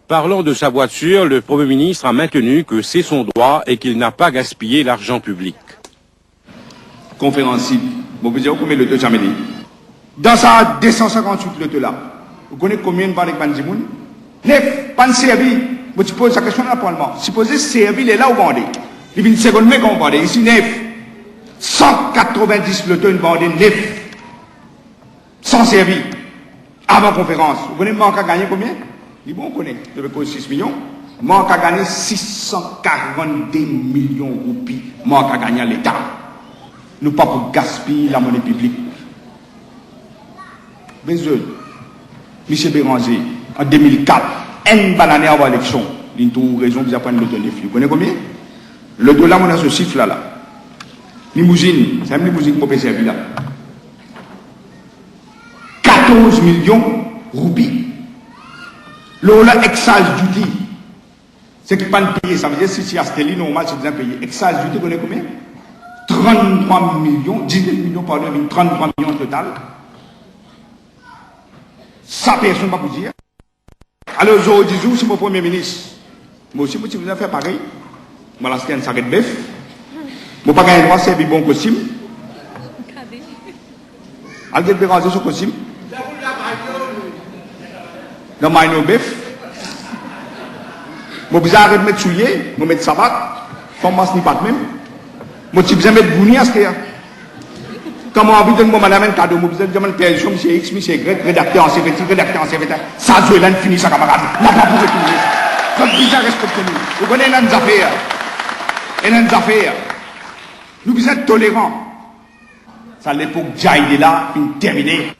Parlant de sa voiture, le Premier ministre a maintenu que c'est son droit et qu'il n'a pas gaspillé l'argent public. Conférencier, vous pouvez dire combien le taux jamais dit. Dans sa 258 le taux là, vous connaissez combien de balles avec Bandimoun? 9, pas de servi. Vous te posez la question dans le Parlement. Supposez servi, il est là où vendez. Il vient une seconde, mais qu'on vendez. Ici, 9. 190 le taux, une vendée 9. Sans servi. Avant conférence. Vous connaissez, manque à gagner combien? Il bon, on connaît. Il devait causer 6 millions. Manque à gagner 642 millions de roupies. Manque à gagner à l'État. Nous pas pour gaspiller la monnaie publique. Besoin. M. Béranger, en 2004, une banane avant l'élection. Il y a une raison de prendre le dollar. Vous connaissez combien? Le dollar, on a ce chiffre là. Limousine, c'est une limousine pour payer servir là. 14 millions de roupies. L'Ola excise duty. C'est qui pas payer, ça veut dire si c'est Astelli, normal, c'est bien payé. Excise duty, vous connaissez combien? 33 millions, 19 millions, pardon, 33 millions au total. Ça, personne ne va vous dire. Alors, aujourd'hui, je suis mon Premier ministre. Moi aussi, si vous avez fait pareil, je vais lancer un sac de bœuf. Je ne vais pas gagner le droit de servir bon costume. Allez, vous ranger ce costume. Dans le bœuf. Je vais arrêter de mettre souillé, je vais mettre sabat. Comment ce n'est pas même. Je vais besoin de mettre bouni à ce qu'il y a. Quand je envie de me demander un cadeau, je vais demander permission, M. X, M. Y, rédacteur en secrétaire. Ça, je vais finir ça, camarade. Je ne vais pas pour retourner. Comme bizarre, respectez-nous. Vous connaissez les affaires. Et les affaires. Nous, vous êtes tolérants. Ça, l'époque, Jaïd est là, terminé.